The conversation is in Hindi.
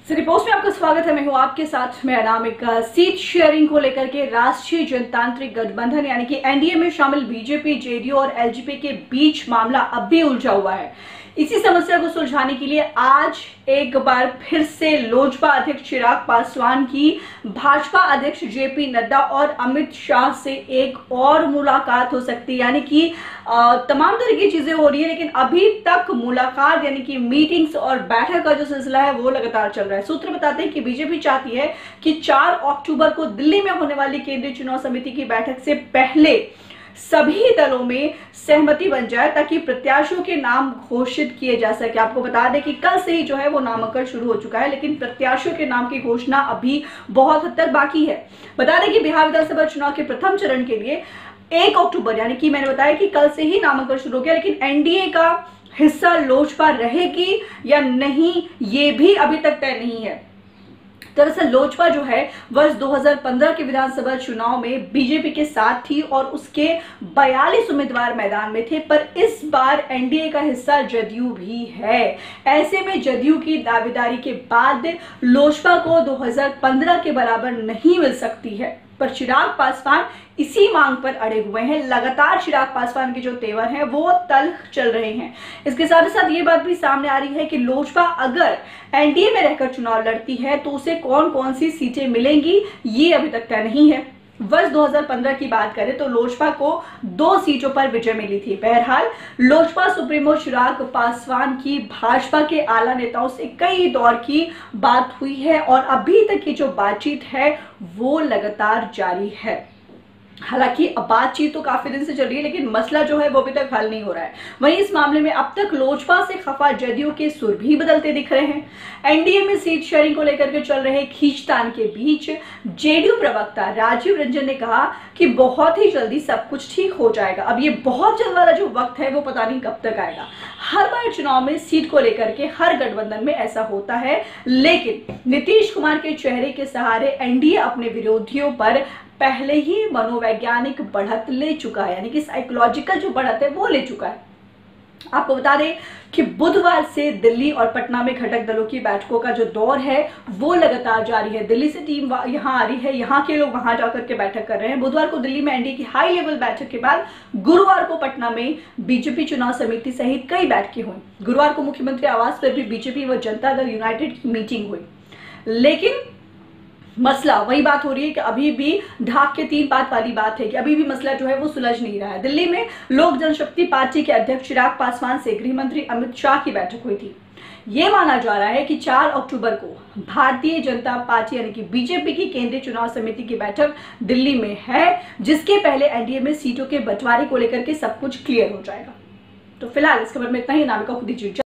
रिपोर्ट में आपका स्वागत है। मैं हूं आपके साथ। मेरा नाम एक सीट शेयरिंग को लेकर के राष्ट्रीय जनतांत्रिक गठबंधन यानी कि एनडीए में शामिल बीजेपी, जेडीयू और एलजेपी के बीच मामला अब भी उलझा हुआ है। इसी समस्या को सुलझाने के लिए आज एक बार फिर से लोजपा अध्यक्ष चिराग पासवान की भाजपा अध्यक्ष जेपी नड्डा और अमित शाह से एक और मुलाकात हो सकती है। यानी कि तमाम तरह की चीजें हो रही है, लेकिन अभी तक मुलाकात यानी कि मीटिंग्स और बैठक का जो सिलसिला है वो लगातार चल रहा है। सूत्र बताते हैं कि बीजेपी चाहती है कि 4 अक्टूबर को दिल्ली में होने वाली केंद्रीय चुनाव समिति की बैठक से पहले सभी दलों में सहमति बन जाए ताकि प्रत्याशियों के नाम घोषित किए जा सके। आपको बता दें कि कल से ही जो है वो नामांकन शुरू हो चुका है, लेकिन प्रत्याशियों के नाम की घोषणा अभी बहुत हद तक बाकी है। बता दें कि बिहार विधानसभा चुनाव के प्रथम चरण के लिए 1 अक्टूबर यानी कि मैंने बताया कि कल से ही नामांकन शुरू हो गया, लेकिन एनडीए का हिस्सा लोजपा रहेगी या नहीं ये भी अभी तक तय नहीं है। दरअसल लोजपा जो है वर्ष 2015 के विधानसभा चुनाव में बीजेपी के साथ थी और उसके 42 उम्मीदवार मैदान में थे, पर इस बार एनडीए का हिस्सा जदयू भी है। ऐसे में जदयू की दावेदारी के बाद लोजपा को 2015 के बराबर नहीं मिल सकती है, पर चिराग पासवान इसी मांग पर अड़े हुए हैं। लगातार चिराग पासवान के जो तेवर हैं वो तल्ख चल रहे हैं। इसके साथ ही साथ ये बात भी सामने आ रही है कि लोजपा अगर एनडीए में रहकर चुनाव लड़ती है तो उसे कौन कौन सी सीटें मिलेंगी ये अभी तक तय नहीं है। वर्ष 2015 की बात करें तो लोजपा को 2 सीटों पर विजय मिली थी। बहरहाल लोजपा सुप्रीमो चिराग पासवान की भाजपा के आला नेताओं से कई दौर की बात हुई है और अभी तक की जो बातचीत है वो लगातार जारी है। हालांकि बातचीत तो काफी दिन से चल रही है, लेकिन मसला जो है वो अभी तक हल नहीं हो रहा है। वहीं इस मामले में अब तक लोजपा से खफा जदयू के सुर भी बदलते दिख रहे हैं। एनडीए में सीट शेयरिंग को लेकर के चल रहे खींचतान के बीच जेडीयू प्रवक्ता राजीव रंजन ने कहा कि बहुत ही जल्दी सब कुछ ठीक हो जाएगा। अब ये बहुत जल्द वाला जो वक्त है वो पता नहीं कब तक आएगा। हर बार चुनाव में सीट को लेकर के हर गठबंधन में ऐसा होता है, लेकिन नीतीश कुमार के चेहरे के सहारे एनडीए अपने विरोधियों पर पहले ही मनोवैज्ञानिक बढ़त ले चुका है, यानी कि साइकोलॉजिकल जो बढ़त है वो ले चुका है। आपको बता दें कि बुधवार से दिल्ली और पटना में घटक दलों की बैठकों का जो दौर है वो लगातार जारी है। दिल्ली से टीम यहां आ रही है, यहां के लोग वहां जाकर के बैठक कर रहे हैं। बुधवार को दिल्ली में एनडीए की हाई लेवल बैठक के बाद गुरुवार को पटना में बीजेपी चुनाव समिति सहित कई बैठकें हुई। गुरुवार को मुख्यमंत्री आवास पर भी बीजेपी व जनता दल यूनाइटेड की मीटिंग हुई, लेकिन मसला वही बात हो रही है कि अभी भी ढाक के 3 बात वाली बात है कि अभी भी मसला जो है वो सुलझ नहीं रहा है। दिल्ली में लोक जनशक्ति पार्टी के अध्यक्ष चिराग पासवान से गृह मंत्री अमित शाह की बैठक हुई थी। ये माना जा रहा है कि 4 अक्टूबर को भारतीय जनता पार्टी यानी कि बीजेपी की केंद्रीय चुनाव समिति की बैठक दिल्ली में है, जिसके पहले एनडीए में सीटों के बंटवारे को लेकर के सब कुछ क्लियर हो जाएगा। तो फिलहाल इस खबर में इतना ही। नाम का खुद दीजिए।